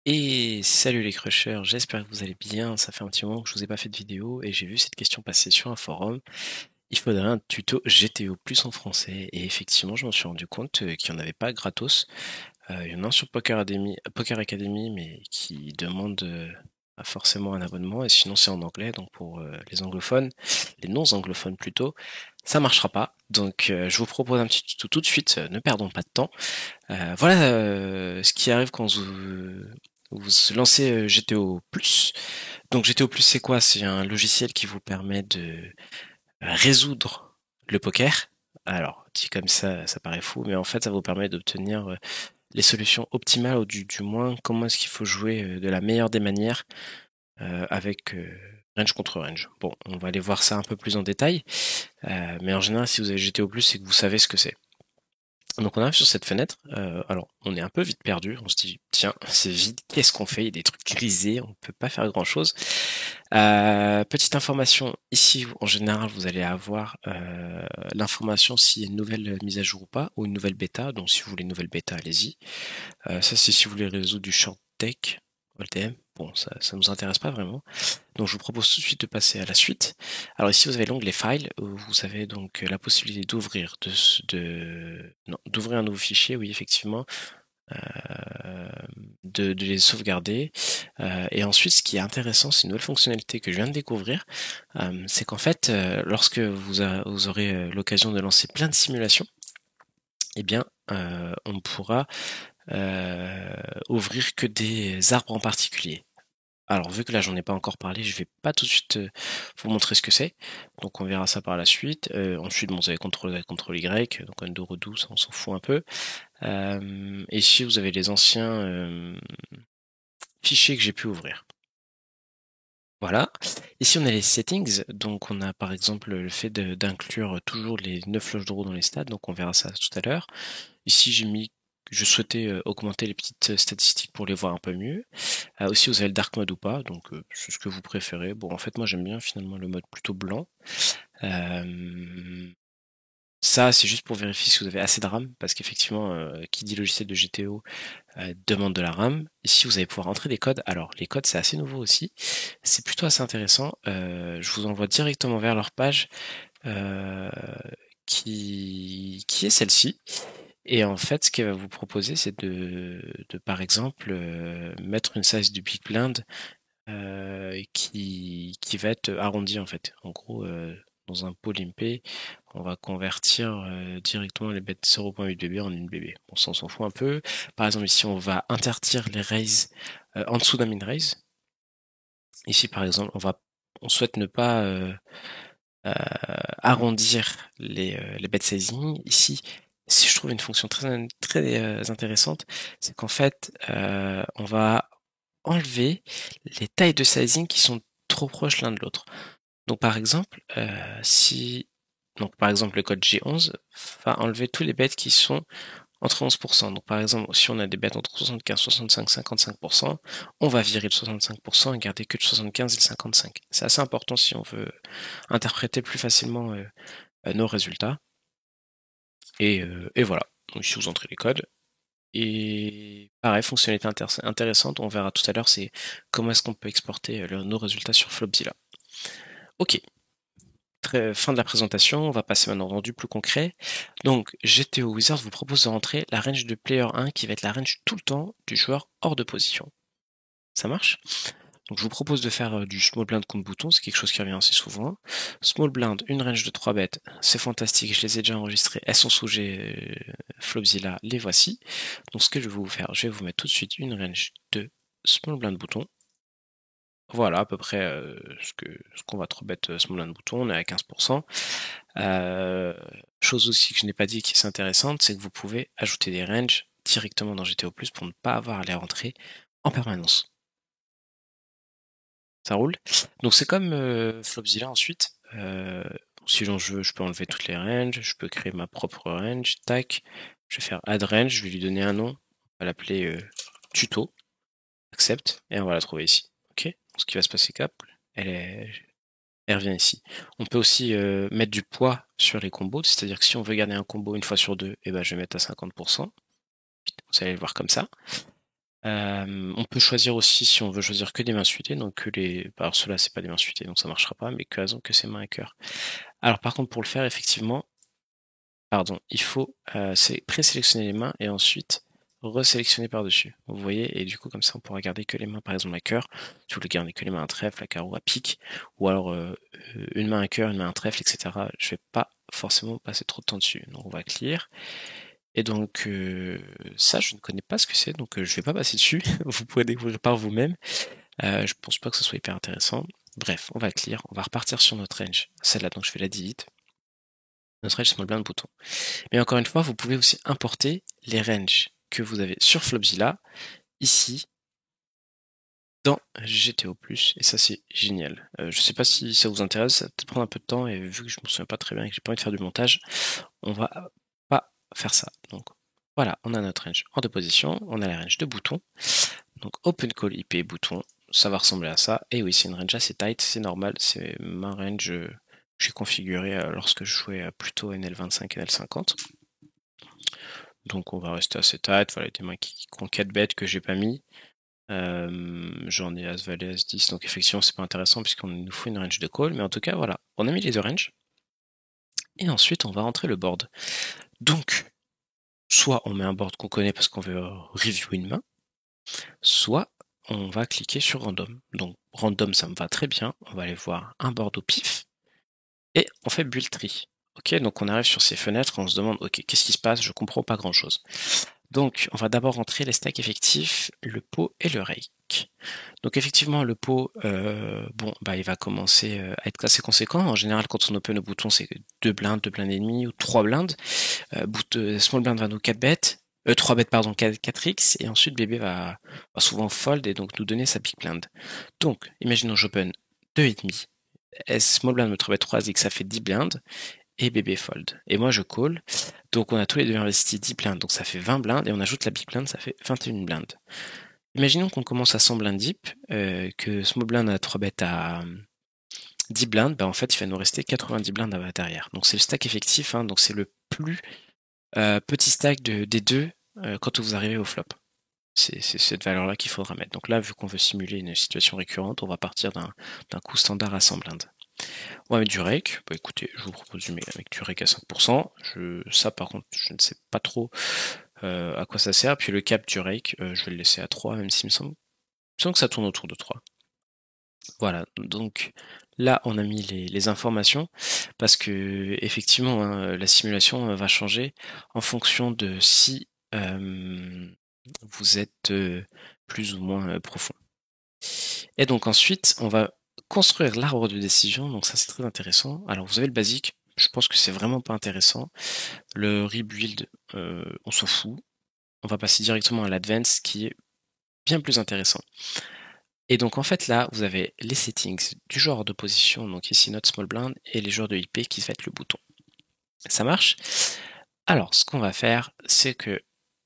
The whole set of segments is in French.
Et salut les crushers, j'espère que vous allez bien. Ça fait un petit moment que je vous ai pas fait de vidéo et j'ai vu cette question passer sur un forum. Il faudrait un tuto GTO plus en français et effectivement je m'en suis rendu compte qu'il n'y en avait pas gratos. Il y en a un sur Poker Academy mais qui demande forcément un abonnement et sinon c'est en anglais donc pour les anglophones, les non-anglophones plutôt, ça marchera pas. Donc je vous propose un petit tuto tout de suite, ne perdons pas de temps. Voilà ce qui arrive quand vous lancez GTO+. Donc GTO+, c'est quoi? C'est un logiciel qui vous permet de résoudre le poker. Alors, dit comme ça paraît fou, mais en fait, ça vous permet d'obtenir les solutions optimales, ou du moins comment est-ce qu'il faut jouer de la meilleure des manières avec range contre range. Bon, on va aller voir ça un peu plus en détail, mais en général, si vous avez GTO+, c'est que vous savez ce que c'est. Donc on arrive sur cette fenêtre, alors on est un peu vite perdu, on se dit tiens c'est vide, qu'est-ce qu'on fait? Il y a des trucs grisés, on peut pas faire grand chose. Petite information, ici en général vous allez avoir l'information s'il y a une nouvelle mise à jour ou pas, ou une nouvelle bêta, donc si vous voulez une nouvelle bêta allez-y. Ça c'est si vous voulez résoudre du short deck, LTM, bon ça nous intéresse pas vraiment. Donc je vous propose tout de suite de passer à la suite. Alors ici vous avez l'onglet File, où vous avez donc la possibilité d'ouvrir non, d'ouvrir un nouveau fichier, oui effectivement, de les sauvegarder. Et ensuite ce qui est intéressant, c'est une nouvelle fonctionnalité que je viens de découvrir, c'est qu'en fait lorsque vous aurez l'occasion de lancer plein de simulations, eh bien on pourra ouvrir que des arbres en particulier. Alors vu que là j'en ai pas encore parlé, je vais pas tout de suite vous montrer ce que c'est. Donc on verra ça par la suite. Ensuite bon, vous avez CTRL Z, CTRL Y, donc undo redo, ça on s'en fout un peu. Et ici vous avez les anciens fichiers que j'ai pu ouvrir. Voilà. Ici on a les settings, donc on a par exemple le fait d'inclure toujours les 9 floches de roue dans les stades, donc on verra ça tout à l'heure. Ici j'ai mis je souhaitais augmenter les petites statistiques pour les voir un peu mieux. Aussi vous avez le dark mode ou pas, donc c'est ce que vous préférez. Bon en fait moi j'aime bien finalement le mode plutôt blanc. Ça c'est juste pour vérifier si vous avez assez de RAM, parce qu'effectivement qui dit logiciel de GTO demande de la RAM. Ici vous allez pouvoir entrer des codes. Alors les codes c'est assez nouveau aussi, c'est plutôt assez intéressant. Je vous envoie directement vers leur page qui est celle-ci. Et en fait, ce qu'elle va vous proposer, c'est de par exemple mettre une size du big blind qui va être arrondi en fait. En gros, dans un pot limpé, on va convertir directement les bêtes 0.8 bb en 1 bb. On s'en fout un peu. Par exemple, ici, on va interdire les raises en dessous d'un min raise. Ici, par exemple, on souhaite ne pas arrondir les bet sizing. Ici, si je trouve une fonction très intéressante, c'est qu'en fait, on va enlever les tailles de sizing qui sont trop proches l'un de l'autre. Donc par exemple, si donc par exemple le code G11 va enlever tous les bets qui sont entre 11%. Donc par exemple, si on a des bêtes entre 75, 65, 55%, on va virer le 65% et garder que le 75 et le 55. C'est assez important si on veut interpréter plus facilement nos résultats. Et voilà. Donc ici vous entrez les codes. Et pareil, fonctionnalité intéressante, on verra tout à l'heure, c'est comment est-ce qu'on peut exporter nos résultats sur Flopzilla. Ok, fin de la présentation, on va passer maintenant dans du plus concret. Donc GTO Wizard vous propose de rentrer la range de player 1 qui va être la range tout le temps du joueur hors de position. Ça marche? Donc je vous propose de faire du small blind contre bouton, c'est quelque chose qui revient assez souvent. Small blind, une range de 3 bêtes, c'est fantastique, je les ai déjà enregistrées, elles sont sous Flopzilla, les voici. Donc ce que je vais vous faire, je vais vous mettre tout de suite une range de small blind bouton. Voilà à peu près ce qu'on va trop bête small blind bouton, on est à 15%. Chose aussi que je n'ai pas dit qui est intéressante, c'est que vous pouvez ajouter des ranges directement dans GTO+, pour ne pas avoir à les rentrer en permanence. Ça roule. Donc c'est comme Flopzilla ensuite. Si je veux, je peux enlever toutes les ranges, je peux créer ma propre range, tac. Je vais faire add range, je vais lui donner un nom, on va l'appeler tuto, accept, et on va la trouver ici. Ok. Ce qui va se passer cap, elle revient ici. On peut aussi mettre du poids sur les combos, c'est-à-dire que si on veut garder un combo une fois sur deux, eh ben, je vais mettre à 50%. Vous allez le voir comme ça. On peut choisir aussi si on veut choisir que des mains suitées, donc que les alors ceux-là, c'est pas des mains suitées, donc ça marchera pas, mais que c'est main à cœur. Alors par contre, pour le faire, effectivement, pardon, il faut, présélectionner les mains et ensuite resélectionner par-dessus. Vous voyez? Et du coup, comme ça, on pourra garder que les mains, par exemple, à cœur. Si vous voulez garder que les mains à trèfle, à carreau, à pique, ou alors, une main à cœur, une main à trèfle, et cetera. Je vais pas forcément passer trop de temps dessus. Donc on va clear et donc, ça, je ne connais pas ce que c'est, donc, je vais pas passer dessus. Vous pourrez découvrir par vous-même. Je pense pas que ce soit hyper intéressant. Bref, on va clear, on va repartir sur notre range. Celle-là, donc je fais la delete. Notre range small blind bouton. Mais encore une fois, vous pouvez aussi importer les ranges que vous avez sur Flopzilla, ici, dans GTO+, et ça c'est génial. Je sais pas si ça vous intéresse, ça va peut-être prendre un peu de temps, et vu que je me souviens pas très bien et que j'ai pas envie de faire du montage, on va pas faire ça. Donc voilà, on a notre range en deux positions, on a la range de boutons, donc Open Call IP bouton, ça va ressembler à ça, et oui, c'est une range assez tight, c'est normal, c'est ma range que j'ai configurée lorsque je jouais plutôt NL25 et NL50. Donc on va rester assez tight, voilà, des mains qui ont 4 bêtes que j'ai pas mis. J'en ai As Valet, As 10, donc effectivement c'est pas intéressant puisqu'on nous faut une range de call, mais en tout cas voilà, on a mis les deux ranges. Et ensuite on va rentrer le board. Donc, soit on met un board qu'on connaît parce qu'on veut review une main, soit on va cliquer sur random. Donc random ça me va très bien, on va aller voir un board au pif, et on fait build tree. Ok, donc on arrive sur ces fenêtres, on se demande, ok, qu'est-ce qui se passe? Je comprends pas grand chose. Donc, on va d'abord rentrer les stacks effectifs, le pot et le rake. Donc effectivement, le pot, bon, bah, il va commencer à être assez conséquent. En général, quand on open le bouton, c'est 2 blindes et demi ou 3 blindes. Small blind va nous 4 bêtes. 3 bêtes, pardon, 4x, et ensuite bébé va souvent fold et donc nous donner sa big blind. Donc, imaginons j'open 2,5. Small blind me 3 bêtes 3x, ça fait 10 blindes, et bébé fold. Et moi je call. Donc on a tous les deux investi 10 blindes, donc ça fait 20 blindes, et on ajoute la big blind, ça fait 21 blindes. Imaginons qu'on commence à 100 blindes deep, que small blind a 3 bêtes à 10 blindes, bah en fait il va nous rester 90 blindes à derrière. Donc c'est le stack effectif, hein, donc c'est le plus petit stack des deux quand vous arrivez au flop. C'est cette valeur-là qu'il faudra mettre. Donc là, vu qu'on veut simuler une situation récurrente, on va partir d'un coup standard à 100 blindes. On va mettre du rake. Bah écoutez, je vous propose du avec du rake à 5%. Ça par contre, je ne sais pas trop à quoi ça sert. Puis le cap du rake, je vais le laisser à 3, même s'il me semble que ça tourne autour de 3. Voilà, donc là on a mis les informations parce que effectivement hein, la simulation va changer en fonction de si vous êtes plus ou moins profond. Et donc ensuite on va construire l'arbre de décision, donc ça c'est très intéressant. Alors vous avez le basique, je pense que c'est vraiment pas intéressant. Le rebuild, on s'en fout. On va passer directement à l'advance qui est bien plus intéressant. Et donc en fait là, vous avez les settings du genre de position, donc ici notre small blind, et les genres de IP qui va être le bouton. Ça marche? Alors ce qu'on va faire, c'est que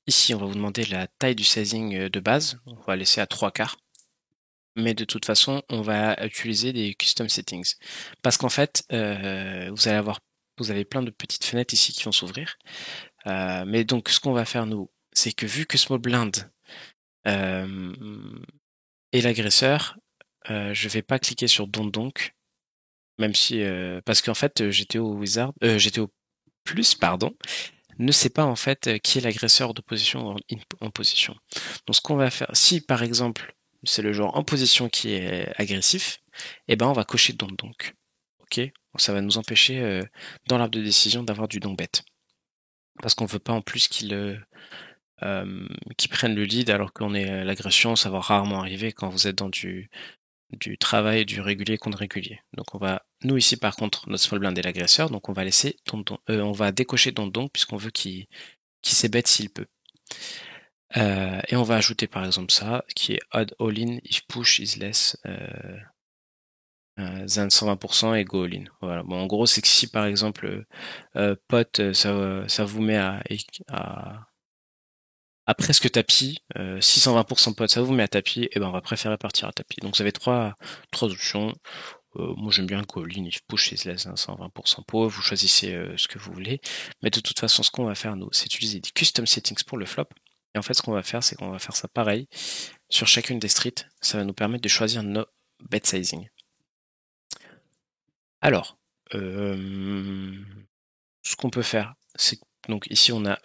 ici on va vous demander la taille du sizing de base, on va laisser à 3 quarts. Mais de toute façon, on va utiliser des custom settings. Parce qu'en fait, vous avez plein de petites fenêtres ici qui vont s'ouvrir. Mais donc ce qu'on va faire nous, c'est que vu que small blind et l'agresseur, je vais pas cliquer sur don't donc, même si parce qu'en fait GTO plus pardon, ne sait pas en fait qui est l'agresseur de position ou en position. Donc ce qu'on va faire, si par exemple c'est le joueur en position qui est agressif, eh ben on va cocher don't donc. Ok, ça va nous empêcher dans l'arbre de décision d'avoir du don't bet, parce qu'on veut pas en plus qu'ils prennent le lead alors qu'on est l'agression, ça va rarement arriver quand vous êtes dans du travail du régulier contre régulier. Donc nous ici par contre, notre small blind est l'agresseur, donc on va laisser on va décocher don't puisqu'on veut qu'il s'ébête s'il peut. Et on va ajouter par exemple ça, qui est add all in if push is less than 120% et go all in. Voilà. Bon, en gros, c'est que si par exemple pot, ça vous met à presque tapis, 620% pot, ça vous met à tapis, et ben on va préférer partir à tapis. Donc vous avez trois options. Moi j'aime bien go all in if push is less than 120% pot. Vous choisissez ce que vous voulez. Mais de toute façon, ce qu'on va faire nous, c'est utiliser des custom settings pour le flop. Et en fait, ce qu'on va faire, c'est qu'on va faire ça pareil sur chacune des streets. Ça va nous permettre de choisir nos bet sizing. Alors, ce qu'on peut faire, c'est donc ici on a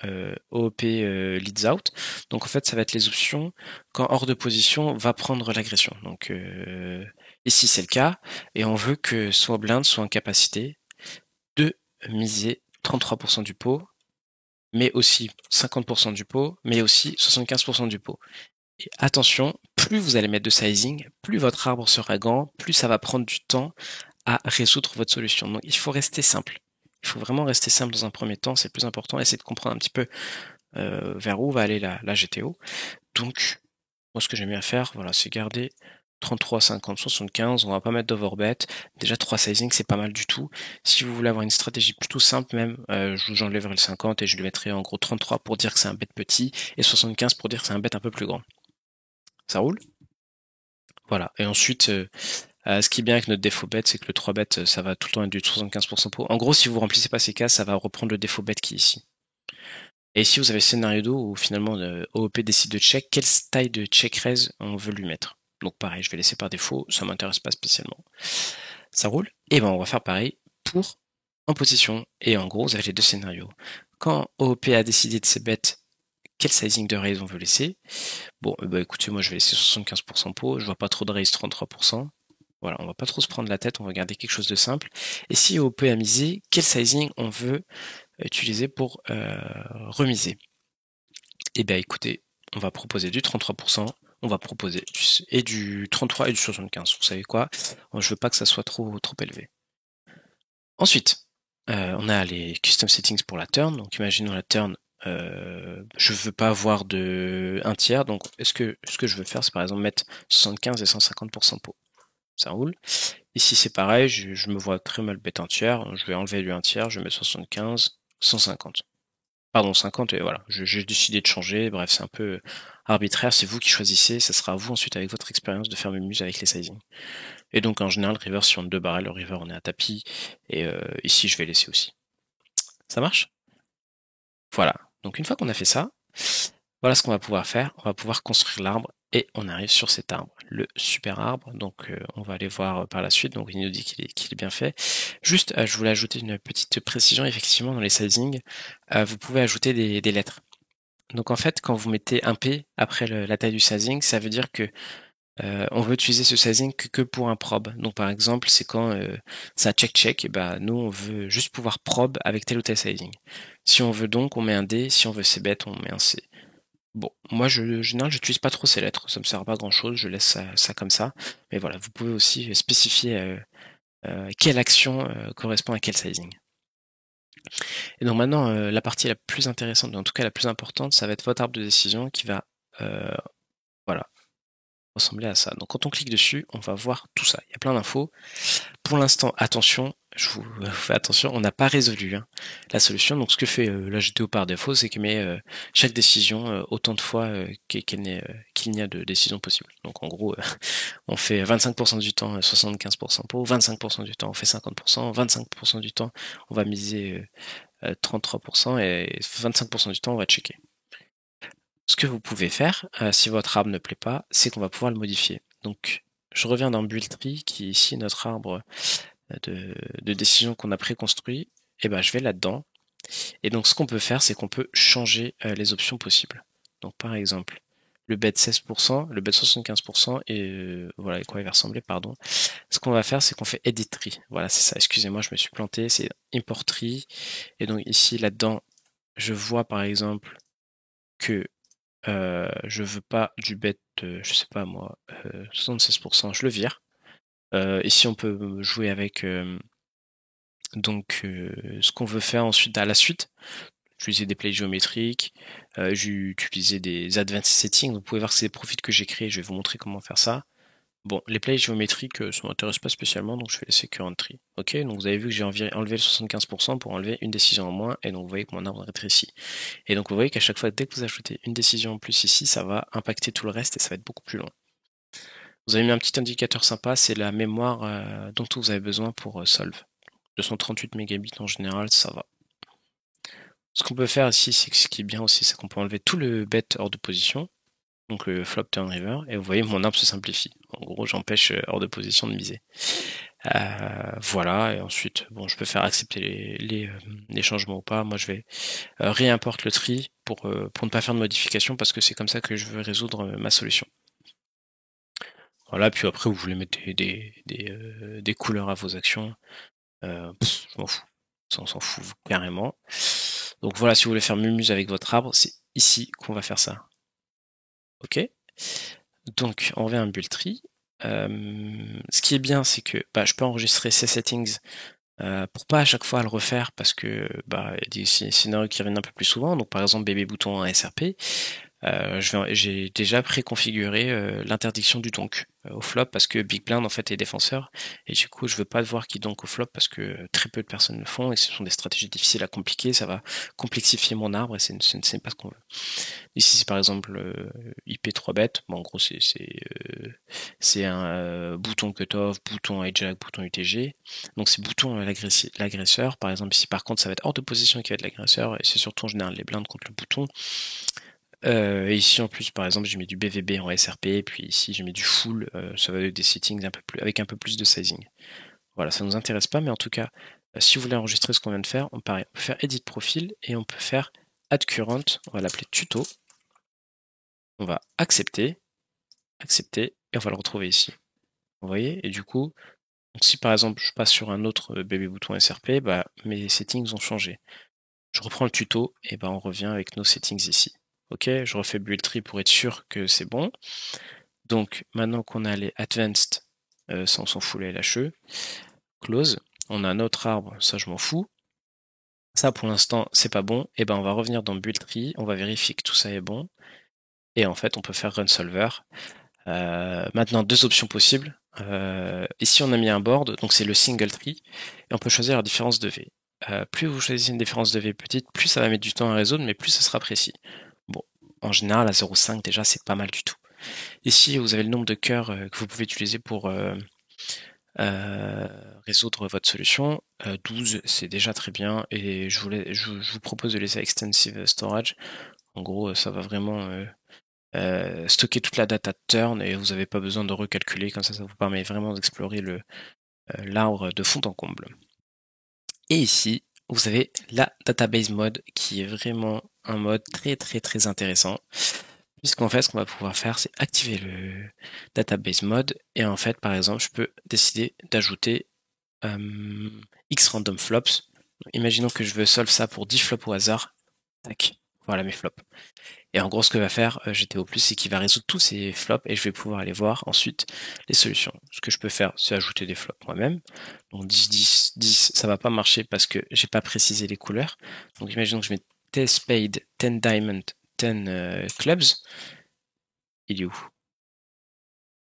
OOP leads out. Donc en fait, ça va être les options quand hors de position va prendre l'agression. Donc ici c'est le cas et on veut que soit blind soit en capacité de miser 33% du pot, mais aussi 50% du pot, mais aussi 75% du pot. Et attention, plus vous allez mettre de sizing, plus votre arbre sera grand, plus ça va prendre du temps à résoudre votre solution. Donc il faut rester simple. Il faut vraiment rester simple dans un premier temps, c'est le plus important. Essayer de comprendre un petit peu vers où va aller la GTO. Donc, moi ce que j'aime bien faire, voilà, c'est garder 33, 50, 75, on va pas mettre d'overbet. Déjà 3 sizing c'est pas mal du tout. Si vous voulez avoir une stratégie plutôt simple même, j'enlèverai le 50 et je le mettrai en gros 33 pour dire que c'est un bet petit et 75 pour dire que c'est un bet un peu plus grand. Ça roule? Voilà. Et ensuite, ce qui est bien avec notre défaut bet, c'est que le 3 bet, ça va tout le temps être du 75% pour. En gros, si vous remplissez pas ces cases, ça va reprendre le défaut bet qui est ici. Et ici, vous avez le scénario 2 où finalement OOP décide de check, quelle taille de check raise on veut lui mettre. Donc pareil, je vais laisser par défaut, ça m'intéresse pas spécialement. Ça roule? Et ben on va faire pareil pour en position. Et en gros, vous avez les deux scénarios. Quand OOP a décidé de ses bêtes, quel sizing de raise on veut laisser? Bon, bah écoutez, moi je vais laisser 75% pot, je vois pas trop de raise 33%. Voilà, on va pas trop se prendre la tête, on va garder quelque chose de simple. Et si OP a misé, quel sizing on veut utiliser pour remiser? Eh bien écoutez, on va proposer du 33%, on va proposer du 33 et du 75. Vous savez quoi? Je veux pas que ça soit trop élevé. Ensuite, on a les custom settings pour la turn. Donc imaginons la turn, je veux pas avoir de 1 tiers. Donc ce que je veux faire, c'est par exemple mettre 75 et 150% pot. Ça roule. Ici c'est pareil, je me vois très mal bet 1 tiers. Je vais enlever du 1 tiers, je vais mettre 75, 150. Pardon, 50 et voilà. J'ai décidé de changer. Bref, c'est un peu arbitraire. C'est vous qui choisissez. Ça sera à vous ensuite avec votre expérience de faire muse avec les sizing. Et donc en général, le river sur 2 barrels, le river on est à tapis. Et ici je vais laisser aussi. Ça marche? Voilà. Donc une fois qu'on a fait ça, voilà ce qu'on va pouvoir faire. On va pouvoir construire l'arbre et on arrive sur cet arbre, le super arbre. Donc on va aller voir par la suite. Donc il nous dit qu'il est bien fait. Juste, je voulais ajouter une petite précision. Effectivement, dans les sizing, vous pouvez ajouter des lettres. Donc en fait, quand vous mettez un P après la taille du sizing, ça veut dire que on veut utiliser ce sizing que pour un probe. Donc par exemple, c'est quand ça check, et ben nous on veut juste pouvoir probe avec tel ou tel sizing. Si on veut donc, on met un D. Si on veut C bet, on met un C. Bon, moi en général, j'utilise pas trop ces lettres. Ça me sert à pas grand chose. Je laisse ça comme ça. Mais voilà, vous pouvez aussi spécifier quelle action correspond à quel sizing. Et donc maintenant, la partie la plus intéressante, en tout cas la plus importante, ça va être votre arbre de décision qui va voilà, ressembler à ça. Donc quand on clique dessus, on va voir tout ça. Il y a plein d'infos. Pour l'instant, attention, je vous fais attention, on n'a pas résolu la solution. Donc ce que fait la GTO par défaut, c'est qu'il met chaque décision autant de fois qu'il n'y a de décisions possibles. Donc en gros, on fait 25% du temps 75% pour, 25% du temps on fait 50%, 25% du temps on va miser 33% et 25% du temps on va checker. Ce que vous pouvez faire, si votre arbre ne plaît pas, c'est qu'on va pouvoir le modifier. Donc, je reviens dans Build Tree, qui est ici notre arbre de décision qu'on a préconstruit. Et ben, je vais là-dedans. Et donc, ce qu'on peut faire, c'est qu'on peut changer les options possibles. Donc, par exemple, le bet 16%, le bet 75%, et voilà à quoi il va ressembler, pardon. Ce qu'on va faire, c'est qu'on fait Edit Tree. Voilà, c'est ça. Excusez-moi, je me suis planté. C'est Import Tree. Et donc, ici, là-dedans, je vois par exemple que je veux pas du bet, je sais pas moi, 76%, je le vire. Ici, on peut jouer avec donc ce qu'on veut faire ensuite à la suite. Utiliser des plays géométriques, j'ai utilisé des advanced settings. Vous pouvez voir que c'est des profils que j'ai créés. Je vais vous montrer comment faire ça. Bon, les plays géométriques, ça m'intéresse pas spécialement, donc je vais laisser current tree. Ok, donc vous avez vu que j'ai enlevé le 75% pour enlever une décision en moins, et donc vous voyez que mon arbre rétrécit. Et donc vous voyez qu'à chaque fois, dès que vous ajoutez une décision en plus ici, ça va impacter tout le reste et ça va être beaucoup plus long. Vous avez mis un petit indicateur sympa, c'est la mémoire dont vous avez besoin pour solve. 238 mégabits en général, ça va. Ce qu'on peut faire ici, c'est que ce qui est bien aussi, c'est qu'on peut enlever tout le bet hors de position, donc le flop turn river, et vous voyez, mon arbre se simplifie. En gros, j'empêche hors de position de miser. Voilà, et ensuite, bon, je peux faire accepter les changements ou pas. Moi, je vais réimporte le tree pour ne pas faire de modification, parce que c'est comme ça que je veux résoudre ma solution. Voilà, puis après, vous voulez mettre des couleurs à vos actions. Je m'en fous. Ça, on s'en fout carrément. Donc voilà, si vous voulez faire mumuse avec votre arbre, c'est ici qu'on va faire ça. Ok. Donc on revient à un build tree. Ce qui est bien, c'est que je peux enregistrer ces settings pour pas à chaque fois le refaire, parce que il y a des scénarios qui reviennent un peu plus souvent. Donc par exemple bébé bouton en SRP. J'ai déjà préconfiguré l'interdiction du donk au flop, parce que Big Blind en fait est défenseur, et du coup je veux pas devoir qu'il donk au flop, parce que très peu de personnes le font et ce sont des stratégies difficiles à compliquer, ça va complexifier mon arbre et ce n'est pas ce qu'on veut. Ici c'est par exemple IP 3 bêtes, bon en gros c'est un bouton cutoff, bouton hijack, bouton UTG, donc c'est bouton l'agresseur. Par exemple ici par contre ça va être hors de position qui va être l'agresseur, et c'est surtout en général les blindes contre le bouton. Et ici en plus par exemple j'ai mis du BVB en SRP, et puis ici j'ai mis du full, ça va avec des settings avec un peu plus de sizing. Voilà, ça nous intéresse pas, mais en tout cas, si vous voulez enregistrer ce qu'on vient de faire, on peut faire edit profil et on peut faire add current, on va l'appeler tuto. On va accepter, et on va le retrouver ici. Vous voyez? Et du coup, donc si par exemple je passe sur un autre bébé bouton SRP, mes settings ont changé. Je reprends le tuto, et on revient avec nos settings ici. Ok, je refais build tree pour être sûr que c'est bon. Donc maintenant qu'on a les advanced, ça on s'en fout les LHE, close, on a notre arbre, ça je m'en fous. Ça pour l'instant c'est pas bon, et on va revenir dans build tree, on va vérifier que tout ça est bon, et en fait on peut faire run solver. Maintenant deux options possibles. Ici on a mis un board, donc c'est le single tree, et on peut choisir la différence de V. Plus vous choisissez une différence de V petite, plus ça va mettre du temps à résoudre, mais plus ce sera précis. Bon, en général à 0,5 déjà c'est pas mal du tout. Ici vous avez le nombre de cœurs que vous pouvez utiliser pour résoudre votre solution. 12 c'est déjà très bien, et je vous propose de laisser extensive storage. En gros ça va vraiment stocker toute la data de turn, et vous n'avez pas besoin de recalculer, comme ça vous permet vraiment d'explorer l'arbre de fond en comble. Et ici vous avez la database mode, qui est vraiment un mode très très très intéressant, puisqu'en fait ce qu'on va pouvoir faire c'est activer le database mode, et en fait par exemple je peux décider d'ajouter X random flops. Imaginons que je veux solve ça pour 10 flops au hasard, tac, voilà mes flops. Et en gros, ce que va faire GTO+, c'est qu'il va résoudre tous ces flops, et je vais pouvoir aller voir ensuite les solutions. Ce que je peux faire, c'est ajouter des flops moi-même. Donc 10, 10, 10, ça va pas marcher parce que j'ai pas précisé les couleurs. Donc imaginons que je mets 10 spade, 10 diamond, 10 clubs. Il est où?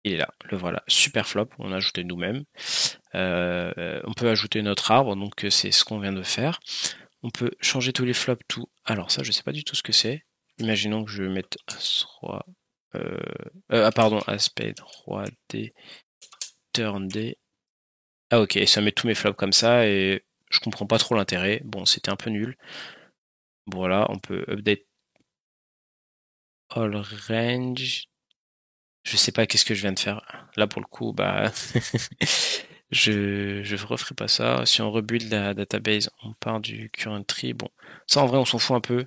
Il est là, le voilà, super flop, on a ajouté nous-mêmes. On peut ajouter notre arbre, donc c'est ce qu'on vient de faire. On peut changer tous les flops, tout. Alors ça, je sais pas du tout ce que c'est. Imaginons que je mette As roi, pardon, As spade, roi D, turn D. Ah ok, ça met tous mes flops comme ça, et je comprends pas trop l'intérêt. Bon, c'était un peu nul. Bon, voilà, on peut update all range. Je sais pas qu'est-ce que je viens de faire. Là pour le coup, je referai pas ça. Si on rebuild la database, on part du current tree. Bon, ça en vrai on s'en fout un peu,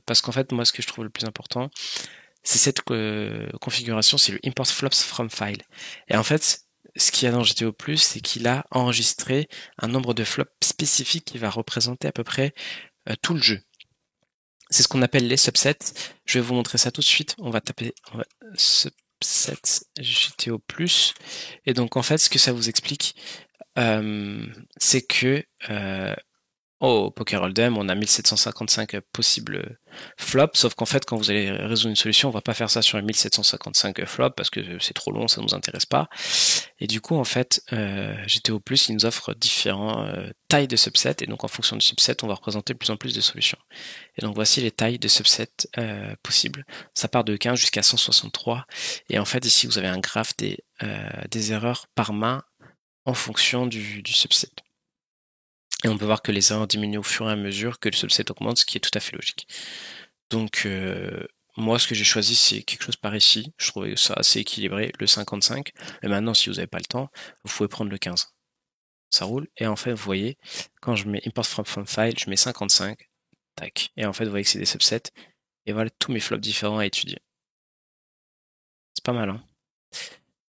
parce qu'en fait moi ce que je trouve le plus important, c'est cette configuration, c'est le import flops from file. Et en fait, ce qu'il y a dans GTO+, c'est qu'il a enregistré un nombre de flops spécifique qui va représenter à peu près tout le jeu. C'est ce qu'on appelle les subsets. Je vais vous montrer ça tout de suite. On va taper subset GTO+. Et donc en fait, ce que ça vous explique, c'est que au Poker Hold'em, on a 1755 possibles flops, sauf qu'en fait, quand vous allez résoudre une solution, on va pas faire ça sur les 1755 flops, parce que c'est trop long, ça nous intéresse pas. Et du coup, en fait, GTO+, il nous offre différentes tailles de subsets, et donc en fonction du subset, on va représenter de plus en plus de solutions. Et donc voici les tailles de subsets possibles. Ça part de 15 jusqu'à 163, et en fait, ici, vous avez un graphe des erreurs par main en fonction du subset. Et on peut voir que les erreurs diminuent au fur et à mesure que le subset augmente, ce qui est tout à fait logique. Donc moi ce que j'ai choisi c'est quelque chose par ici, je trouvais ça assez équilibré, le 55, mais maintenant si vous n'avez pas le temps, vous pouvez prendre le 15. Ça roule, et en fait vous voyez, quand je mets import from file, je mets 55, tac, et en fait vous voyez que c'est des subsets, et voilà tous mes flops différents à étudier. C'est pas mal, hein.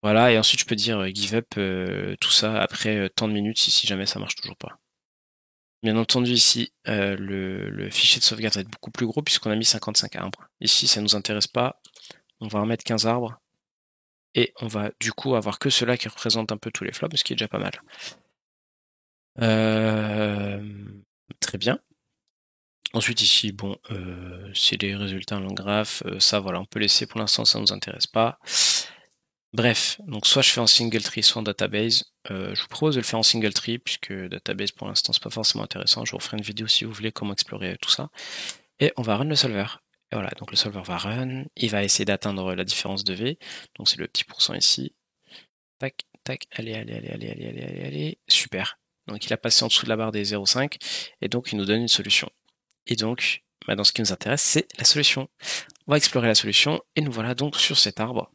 Voilà, et ensuite je peux dire give up tout ça après tant de minutes si jamais ça marche toujours pas. Bien entendu ici, le fichier de sauvegarde va être beaucoup plus gros puisqu'on a mis 55 arbres. Ici ça nous intéresse pas, on va en mettre 15 arbres, et on va du coup avoir que ceux-là qui représentent un peu tous les flops, ce qui est déjà pas mal. Très bien. Ensuite ici, bon, c'est les résultats en long graph, ça voilà, on peut laisser pour l'instant, ça nous intéresse pas. Bref, donc soit je fais en single tree, soit en database. Je vous propose de le faire en single tree, puisque database pour l'instant c'est pas forcément intéressant. Je vous referai une vidéo si vous voulez comment explorer tout ça. Et on va run le solver. Et voilà, donc le solver va run, il va essayer d'atteindre la différence de V, donc c'est le petit pourcent ici. Tac, tac, allez, allez, allez, allez, allez, allez, allez, allez, super. Donc il a passé en dessous de la barre des 0,5, et donc il nous donne une solution. Et donc, dans ce qui nous intéresse, c'est la solution. On va explorer la solution, et nous voilà donc sur cet arbre.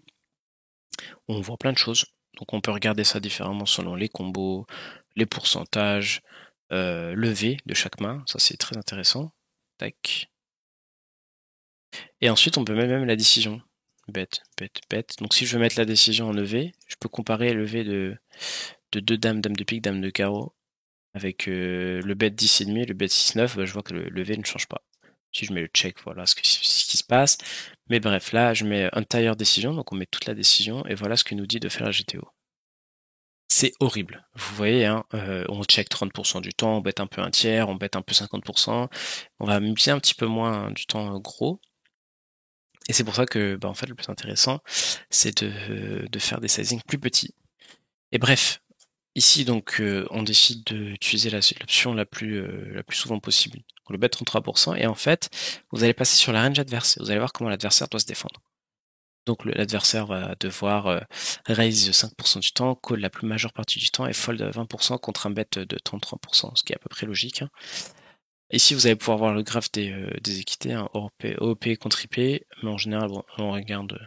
On voit plein de choses. Donc on peut regarder ça différemment selon les combos, les pourcentages, le V de chaque main, ça c'est très intéressant. Tac. Et ensuite on peut mettre même la décision. Bête, bête, bête. Donc si je veux mettre la décision en EV, je peux comparer le V de 2 dames, dame de pique, dame de carreau, avec le bet 10,5 et le bet 6,9, je vois que le V ne change pas. Si je mets le check, voilà ce qui se passe. Mais bref, là je mets entire décision, donc on met toute la décision, et voilà ce que nous dit de faire la GTO. C'est horrible. Vous voyez, hein, on check 30% du temps, on bête un peu un tiers, on bête un peu 50%, on va muser un petit peu moins du temps gros. Et c'est pour ça que, en fait, le plus intéressant, c'est de faire des sizings plus petits. Et bref, ici, donc, on décide d'utiliser l'option la plus souvent possible. On le bet 33%, et en fait, vous allez passer sur la range adverse, et vous allez voir comment l'adversaire doit se défendre. Donc l'adversaire va devoir raise 5% du temps, call la plus majeure partie du temps et fold 20% contre un bet de 33%, ce qui est à peu près logique, hein. Ici, vous allez pouvoir voir le graphe des équités, hein, OP contre IP, mais en général, bon, on regarde.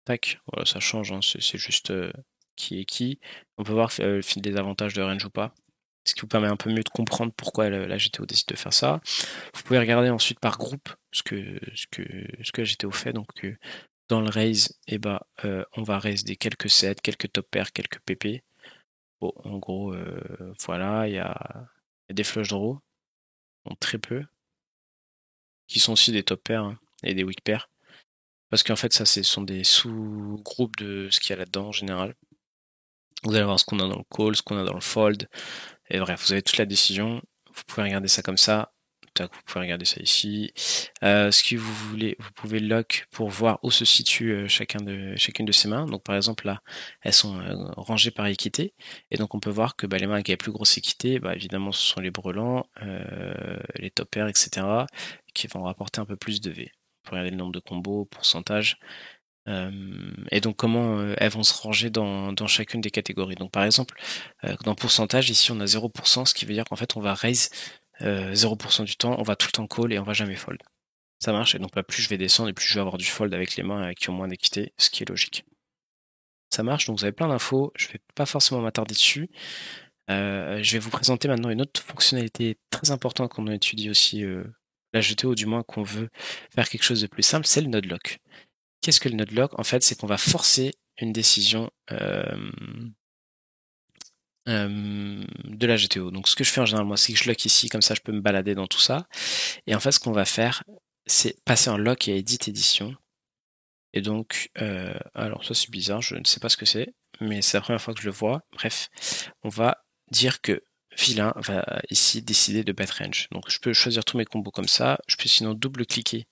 Tac, voilà, ça change, hein, c'est juste qui est qui. On peut voir le fil des avantages de range ou pas, ce qui vous permet un peu mieux de comprendre pourquoi la GTO décide de faire ça. Vous pouvez regarder ensuite par groupe ce que la GTO fait. Donc dans le raise, on va raise des quelques sets, quelques top pairs, quelques PP. Bon, en gros, voilà, il y a des flush draws, donc très peu, qui sont aussi des top pairs, hein, et des weak pairs. Parce qu'en fait, ça, ce sont des sous-groupes de ce qu'il y a là-dedans en général. Vous allez voir ce qu'on a dans le call, ce qu'on a dans le fold, et bref, vous avez toute la décision. Vous pouvez regarder ça comme ça. Tac, vous pouvez regarder ça ici. Ce que vous voulez, vous pouvez lock pour voir où se situe chacune de ces mains. Donc par exemple là, elles sont rangées par équité. Et donc on peut voir que les mains avec la plus grosse équité, évidemment ce sont les brelans, les top pairs, etc. qui vont rapporter un peu plus de V. Vous pouvez regarder le nombre de combos, pourcentage. Et donc comment elles vont se ranger dans chacune des catégories. Donc par exemple, dans pourcentage, ici on a 0%, ce qui veut dire qu'en fait on va raise 0% du temps, on va tout le temps call et on va jamais fold. Ça marche, et donc plus je vais descendre et plus je vais avoir du fold avec les mains qui ont moins d'équité, ce qui est logique. Ça marche, donc vous avez plein d'infos, je vais pas forcément m'attarder dessus. Je vais vous présenter maintenant une autre fonctionnalité très importante qu'on a étudié aussi la GTO, du moins qu'on veut faire quelque chose de plus simple, c'est le node lock. Qu'est-ce que le node lock? En fait, c'est qu'on va forcer une décision de la GTO. Donc ce que je fais en général, moi, c'est que je lock ici, comme ça je peux me balader dans tout ça. Et en fait, ce qu'on va faire, c'est passer en lock et edit édition. Et donc, alors ça c'est bizarre, je ne sais pas ce que c'est, mais c'est la première fois que je le vois. Bref, on va dire que vilain va ici décider de bet range. Donc je peux choisir tous mes combos comme ça. Je peux sinon double-cliquer.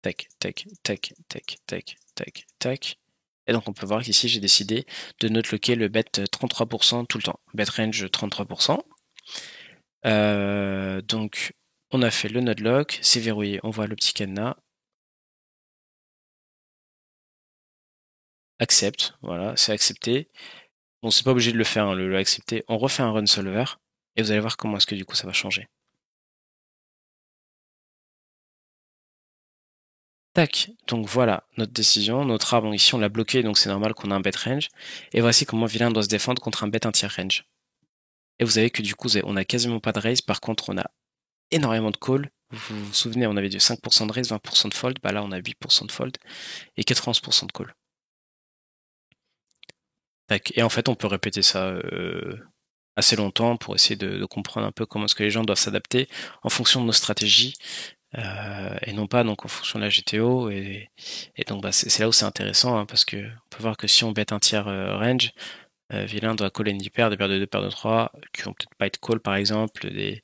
Tac, tac, tac, tac, tac, tac, tac. Et donc on peut voir qu'ici j'ai décidé de not locker le bet 33% tout le temps. Bet range 33%. Donc on a fait le node lock, c'est verrouillé, on voit le petit cadenas. Accepte, voilà, c'est accepté. Bon, c'est pas obligé de le faire, hein, le accepter. On refait un run solver et vous allez voir comment est-ce que du coup ça va changer. Tac, donc voilà notre décision, notre arbre, ici on l'a bloqué, donc c'est normal qu'on a un bet range. Et voici comment vilain doit se défendre contre un bet un tiers range. Et vous savez que du coup, on a quasiment pas de raise, par contre on a énormément de call. Vous vous souvenez, on avait du 5% de raise, 20% de fold, bah là on a 8% de fold et 91% de call. Tac. Et en fait, on peut répéter ça assez longtemps pour essayer de comprendre un peu comment est-ce que les gens doivent s'adapter en fonction de nos stratégies et non pas donc en fonction de la GTO. Et donc bah, c'est là où c'est intéressant hein, parce que on peut voir que si on bet un tiers range, vilain doit call une paire, des paires de 2, paires de 3, qui vont peut-être pas être call par exemple, des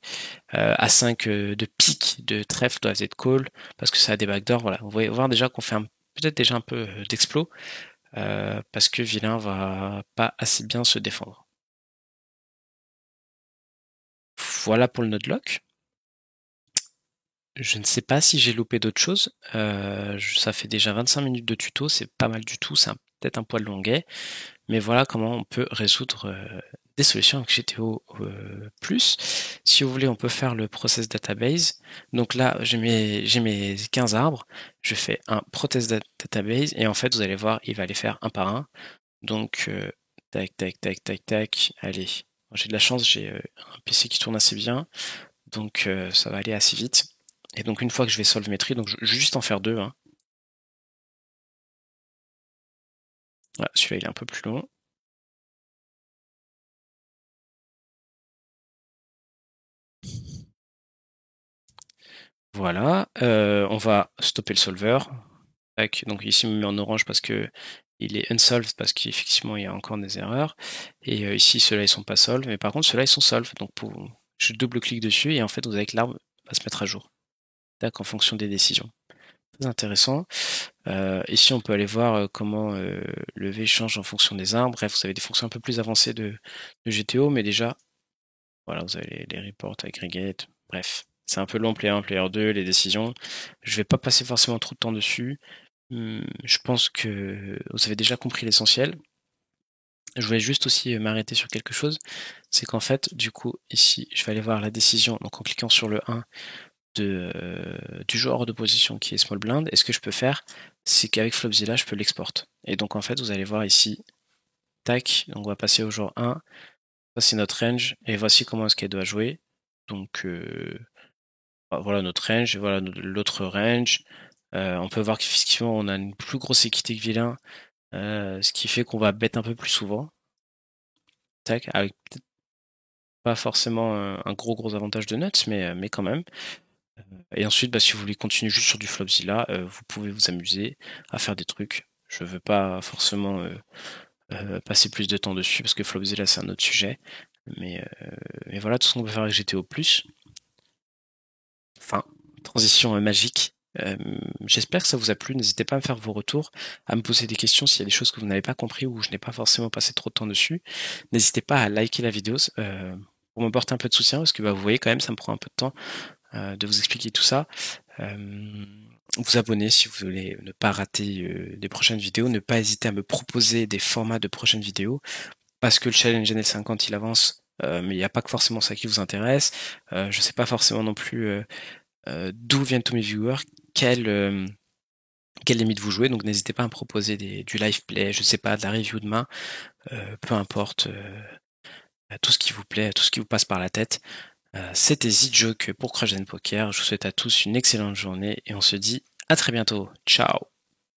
A5 de pique, de trèfle doivent être call, parce que ça a des backdoors, voilà. Vous voyez voir déjà qu'on fait peut-être déjà un peu d'explos, parce que vilain va pas assez bien se défendre. Voilà pour le node-lock. Je ne sais pas si j'ai loupé d'autres choses. Ça fait déjà 25 minutes de tuto, c'est pas mal du tout, c'est peut-être un poil longuet. Mais voilà comment on peut résoudre des solutions avec GTO+. Si vous voulez, on peut faire le process database. Donc là, j'ai mes 15 arbres. Je fais un process database et en fait, vous allez voir, il va les faire un par un. Donc, tac, tac, tac, tac, tac. Allez, j'ai de la chance, j'ai un PC qui tourne assez bien. Donc, ça va aller assez vite. Et donc, une fois que je vais solve mes tris, donc je vais juste en faire deux. Hein. Voilà, celui-là, il est un peu plus long. Voilà, on va stopper le solver. Tac, donc ici, on me met en orange parce que il est unsolved, parce qu'effectivement, il y a encore des erreurs. Et ici, ceux-là, ils sont pas solved. Mais par contre, ceux-là, ils sont solved. Donc, je double-clique dessus et en fait, vous avez que l'arbre va se mettre à jour. Tac, en fonction des décisions. Très intéressant. Ici, on peut aller voir comment le V change en fonction des arbres. Bref, vous avez des fonctions un peu plus avancées de GTO, mais déjà, voilà, vous avez les reports, aggregate, bref. C'est un peu long, player 1, player 2, les décisions. Je vais pas passer forcément trop de temps dessus. Je pense que vous avez déjà compris l'essentiel. Je voulais juste aussi m'arrêter sur quelque chose. C'est qu'en fait, du coup, ici, je vais aller voir la décision. Donc, en cliquant sur le 1 du joueur de position qui est small blind, et ce que je peux faire, c'est qu'avec Flopzilla, je peux l'export. Et donc, en fait, vous allez voir ici, tac, donc on va passer au joueur 1. Ça, c'est notre range, et voici comment est-ce qu'elle doit jouer. Donc, voilà notre range, et voilà l'autre range. On peut voir qu'effectivement, on a une plus grosse équité que vilain, ce qui fait qu'on va bet un peu plus souvent. Tac, avec peut-être pas forcément un gros avantage de nuts, mais quand même. Et ensuite, bah, si vous voulez continuer juste sur du Flopzilla, vous pouvez vous amuser à faire des trucs. Je veux pas forcément passer plus de temps dessus parce que Flopzilla c'est un autre sujet. Mais voilà tout ce qu'on peut faire avec GTO+. Enfin, transition magique. J'espère que ça vous a plu. N'hésitez pas à me faire vos retours, à me poser des questions s'il y a des choses que vous n'avez pas compris ou je n'ai pas forcément passé trop de temps dessus. N'hésitez pas à liker la vidéo pour m'apporter un peu de soutien parce que bah, vous voyez quand même ça me prend un peu de temps de vous expliquer tout ça. Vous abonner si vous voulez ne pas rater des prochaines vidéos, ne pas hésiter à me proposer des formats de prochaines vidéos parce que le challenge NL50 il avance. Mais il n'y a pas que forcément ça qui vous intéresse. Je sais pas forcément non plus d'où viennent tous mes viewers, quelle limite vous jouez, donc n'hésitez pas à me proposer du live play, je sais pas, de la review de main, peu importe, tout ce qui vous plaît, tout ce qui vous passe par la tête. C'était ZJoke pour Crash Poker. Je vous souhaite à tous une excellente journée et on se dit à très bientôt. Ciao.